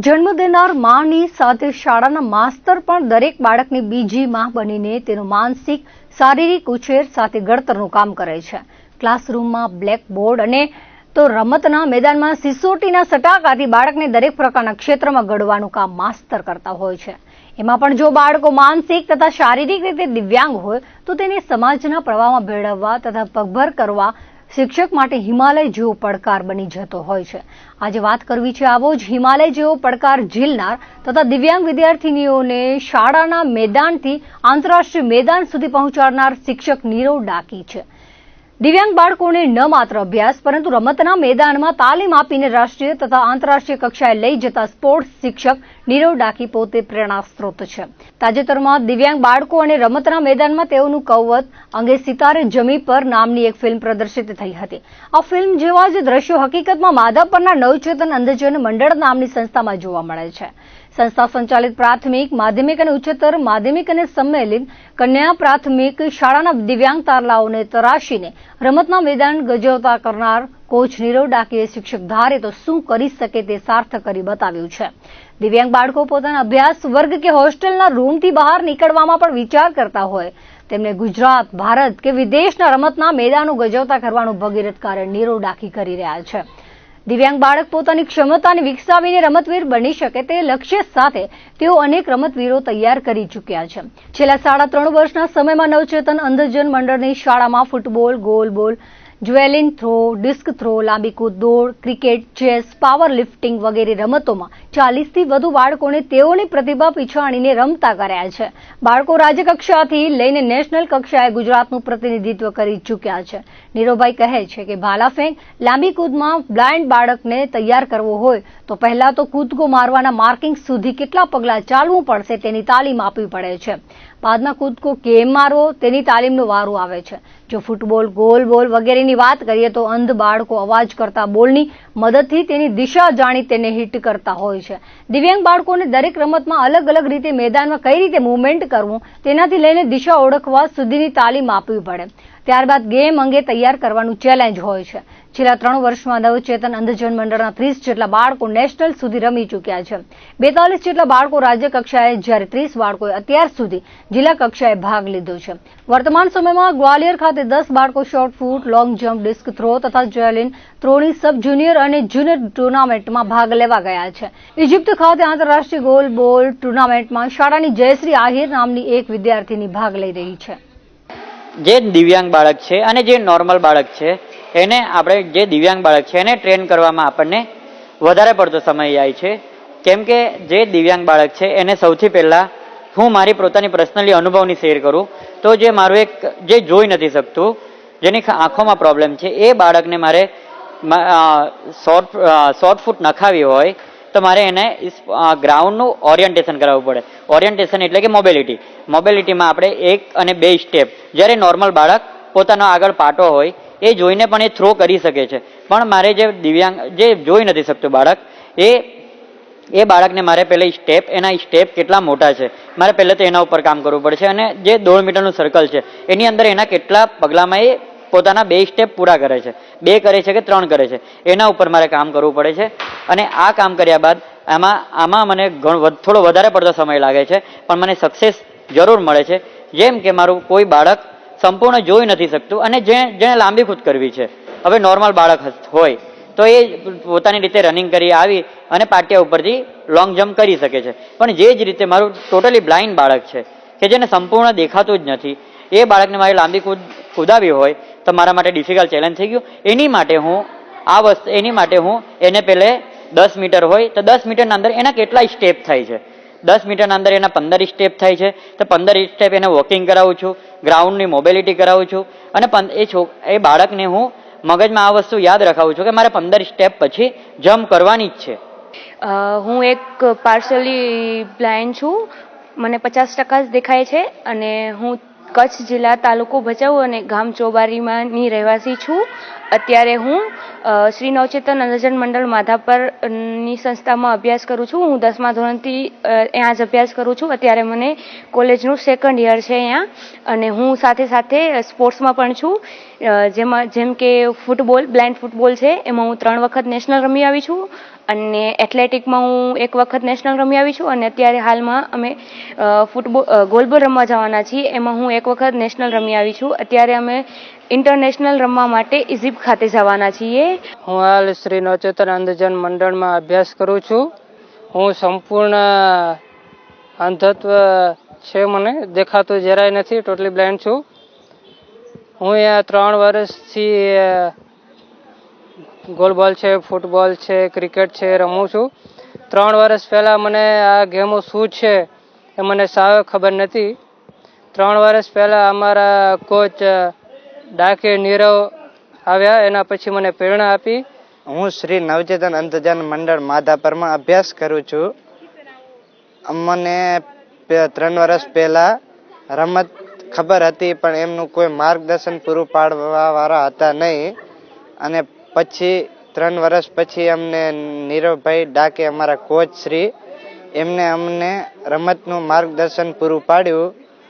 જન્મ દેનાર માની સાથે શાળાના માસ્તર પણ દરેક બાળકની બીજી માં બનીને તેનો માનસિક શારીરિક ઉછેર સાથે ઘડતરનું કામ કરે છે. ક્લાસરૂમમાં બ્લેકબોર્ડ અને તો રમતના મેદાનમાં સિસોટીના સટાકાથી બાળકને દરેક પ્રકારના ક્ષેત્રમાં ઘડવાનું કામ માસ્તર કરતા હોય છે. એમાં પણ જો બાળકો માનસિક તથા શારીરિક રીતે દિવ્યાંગ હોય તો તેને સમાજના પ્રવાહમાં ભેળવવા તથા પગભર કરવા શિક્ષક માટે હિમાલય જેવો પડકાર બની જતો હોય છે. આજે વાત કરવી છે આવો જ હિમાલય જેવો પડકાર ઝીલનાર તથા દિવ્યાંગ વિદ્યાર્થીનીઓને શાળાના મેદાનથી આંતરરાષ્ટ્રીય મેદાન સુધી પહોંચાડનાર શિક્ષક નીરવ ડાકી છે. દિવ્યાંગ બાળકોને ન માત્ર અભ્યાસ પરંતુ રમતના મેદાનમાં તાલીમ આપીને રાષ્ટ્રીય તથા આંતરરાષ્ટ્રીય કક્ષાએ લઈ જતા સ્પોર્ટ્સ શિક્ષક નીરવ ડાકી પોતે પ્રેરણા સ્ત્રોત છે. તાજેતરમાં દિવ્યાંગ બાળકો અને રમતના મેદાનમાં તેઓનું કૌવત અંગે સિતારે જમી પર નામની એક ફિલ્મ પ્રદર્શિત થઈ હતી. આ ફિલ્મ જેવા જ દ્રશ્યો હકીકતમાં માધાપરના નવચેતન અંધજન મંડળ નામની સંસ્થામાં જોવા મળે છે. સંસ્થા સંચાલિત પ્રાથમિક, માધ્યમિક અને ઉચ્ચતર માધ્યમિક અને સંમેલિત કન્યા પ્રાથમિક શાળાના દિવ્યાંગ તારલાઓને તરાશીને રમતના મેદાન ગજવતા કરનાર કોચ નીરવ ડાકીએ શિક્ષક ધારે તો શું કરી શકે તે સાર્થક કરી બતાવ્યું છે. દિવ્યાંગ બાળકો પોતાના અભ્યાસ વર્ગ કે હોસ્ટેલના રૂમથી બહાર નીકળવામાં પણ વિચાર કરતા હોય તેમને ગુજરાત, ભારત કે વિદેશના રમતના મેદાનો ગજવતા કરવાનું ભગીરથ કાર્ય નીરવ ડાકી કરી રહ્યા છે. દિવ્યાંગ બાળક પોતાની ક્ષમતાને વિકસાવીને રમતવીર બની શકે તે લક્ષ્ય સાથે તેઓ અનેક રમતવીરો તૈયાર કરી ચૂક્યા છે. છેલ્લા 3.5 વર્ષના સમયમાં નવચેતન અંધજન મંડળની શાળામાં football, goalball, javelin throw, disc throw, લાંબી કૂદ દોડ, ક્રિકેટ, ચેસ, પાવર લિફ્ટિંગ વગેરે રમતોમાં 40થી વધુ બાળકોને તેઓની પ્રતિભા પીછાણીને રમતા કર્યા છે. બાળકો રાજ્ય કક્ષાથી લઈને નેશનલ કક્ષાએ ગુજરાતનું પ્રતિનિધિત્વ કરી ચૂક્યા છે. નીરવભાઈ કહે છે કે ભાલા ફેંક, લાંબી કૂદમાં બ્લાઇન્ડ બાળકને તૈયાર કરવો હોય તો પહેલા તો કૂદકો મારવાના માર્કિંગ સુધી કેટલા પગલાં ચાલવું પડશે તેની તાલીમ આપવી પડે છે. બાદમાં કૂદકો કેમ મારવો તેની તાલીમનો વારો આવે છે. જો ફૂટબોલ, ગોલબોલ વગેરેની વાત કરીએ તો અંધ બાળકો અવાજ કરતા બોલની મદદથી તેની દિશા જાણી તેને હિટ કરતા હોય છે. દિવ્યાંગ બાળકોને દરેક રમતમાં અલગ અલગ રીતે મેદાનમાં કઈ રીતે મૂવમેન્ટ કરવું તેનાથી લઈને દિશા ઓળખવા સુધીની તાલીમ આપવી પડે. ત્યારબાદ ગેમ અંગે તૈયાર કરવાનું ચેલેન્જ હોય છે. છેલ્લા 3 વર્ષમાં નવચેતન અંધજન મંડળના 30 જેટલા બાળકો નેશનલ સુધી રમી ચૂક્યા છે. 42 જેટલા બાળકો રાજ્ય કક્ષાએ જ્યારે 30 બાળકોએ અત્યાર સુધી જિલ્લા કક્ષાએ ભાગ લીધો છે. વર્તમાન સમયમાં ગ્વાલિયર ખાતે 10 બાળકો શોર્ટફૂટ, લોંગ જમ્પ, ડિસ્ક થ્રો તથા જેવલિન થ્રોની સબ જુનિયર અને જુનિયર ટુર્નામેન્ટમાં ભાગ લેવા ગયા છે. ઇજિપ્ત ખાતે આંતરરાષ્ટ્રીય ગોલબોલ ટુર્નામેન્ટમાં શાળાની જયશ્રી આહિર નામની એક વિદ્યાર્થીની ભાગ લઈ રહી છે. જે દિવ્યાંગ બાળક છે અને જે નોર્મલ બાળક છે એને આપણે જે દિવ્યાંગ બાળક છે એને ટ્રેન કરવામાં આપણને વધારે પડતો સમય જાય છે. કેમ કે જે દિવ્યાંગ બાળક છે એને સૌથી પહેલાં હું મારી પોતાની પર્સનલી અનુભવની શેર કરું તો જે મારું એક જે જોઈ નથી શકતું, જેની આંખોમાં પ્રોબ્લેમ છે, એ બાળકને મારે શોર્ટ ફૂટ નખાવી હોય તો મારે એને ગ્રાઉન્ડનું ઓરિયન્ટેશન કરાવવું પડે. ઓરિયન્ટેશન એટલે કે મોબિલિટીમાં આપણે 1 અને 2 સ્ટેપ, જ્યારે નોર્મલ બાળક પોતાનો આગળ પાટો હોય એ જોઈને પણ એ થ્રો કરી શકે છે. પણ મારે જે દિવ્યાંગ જે જોઈ નથી શકતું બાળક એ બાળકને મારે પહેલાં એના સ્ટેપ કેટલા મોટા છે મારે પહેલાં તો એના ઉપર કામ કરવું પડશે. અને જે 1.5 મીટરનું સર્કલ છે એની અંદર એના કેટલા પગલામાં એ પોતાના 2 સ્ટેપ પૂરા કરે છે, 2 કરે છે કે 3 કરે છે, એના ઉપર મારે કામ કરવું પડે છે. અને આ કામ કર્યા બાદ આમાં મને થોડો વધારે પડતો સમય લાગે છે પણ મને સક્સેસ જરૂર મળે છે. જેમ કે મારું કોઈ બાળક સંપૂર્ણ જોઈ નથી શકતું અને જેને લાંબી કૂદ કરવી છે, હવે નોર્મલ બાળક હોય તો એ પોતાની રીતે રનિંગ કરી આવી અને પાટિયા ઉપરથી લોંગ જમ્પ કરી શકે છે. પણ જે જ રીતે મારું ટોટલી બ્લાઇન્ડ બાળક છે કે જેને સંપૂર્ણ દેખાતું જ નથી, એ બાળકને મારે લાંબી કૂદાવી હોય તો મારા માટે ડિફિકલ્ટ ચેલેન્જ થઈ ગયું. એની માટે હું એને પહેલે 10 મીટર હોય તો 10 મીટરના અંદર એના કેટલા સ્ટેપ થાય છે, 10 મીટરના અંદર એના 15 સ્ટેપ થાય છે તો 15 સ્ટેપ એને વોકિંગ કરાવું છું, ગ્રાઉન્ડની મોબિલિટી કરાવું છું. અને એ બાળકને હું મગજમાં આ વસ્તુ યાદ રખાવું છું કે મારે 15 સ્ટેપ પછી જમ્પ કરવાની જ છે. હું એક પાર્શલી બ્લાઇન્ડ છું, મને 50% જ દેખાય છે અને હું કચ્છ જિલ્લા, તાલુકો ભચાઉ અને ગામ ચોબારીમાંની રહેવાસી છું. અત્યારે હું શ્રી નવચેતન અંધજન મંડળ માધાપરની સંસ્થામાં અભ્યાસ કરું છું. હું 10મા ધોરણથી અહીંયા જ અભ્યાસ કરું છું. અત્યારે મને કોલેજનું 2nd યર છે અહીંયા અને હું સાથે સ્પોર્ટ્સમાં પણ છું. જેમ કે ફૂટબોલ, બ્લાઇન્ડ ફૂટબોલ છે એમાં હું 3 વખત નેશનલ રમી આવી છું અને એથ્લેટિકમાં હું એક વખત નેશનલ રમી આવી છું અને અત્યારે હાલમાં અમે ગોલબોલ રમવા જવાના છીએ. એમાં હું એક વખત નેશનલ રમી આવી છું. અત્યારે અમે ઇન્ટરનેશનલ રમવા માટે ઇજિપ્ત ખાતે જવાના છીએ. હું હાલ શ્રી નવચેતન અંધજન મંડળમાં અભ્યાસ કરું છું. હું સંપૂર્ણ અંધત્વ છે, મને દેખાતું જરાય નથી, ટોટલી બ્લાઇન્ડ છું. હું અહીંયા 3 વર્ષથી ગોલબોલ છે, ફૂટબોલ છે, ક્રિકેટ છે રમું છું. 3 વર્ષ પહેલાં મને આ ગેમો શું છે એ મને સાવ ખબર નથી. 3 વર્ષ પહેલાં અમારા કોચ ડાકે નીરવ આવ્યા, એના પછી મને પ્રેરણા આપી. હું શ્રી નવચેતન અંધજન મંડળ માધાપરમાં અભ્યાસ કરું છું. અમને 3 વર્ષ પહેલા રમત ખબર હતી, પણ એમનું કોઈ માર્ગદર્શન પૂરું પાડવા વાળા હતા નહીં. અને પછી 3 વર્ષ પછી અમને નીરવભાઈ ડાકે, અમારા કોચ શ્રી, એમને અમને રમતનું માર્ગદર્શન પૂરું પાડ્યું.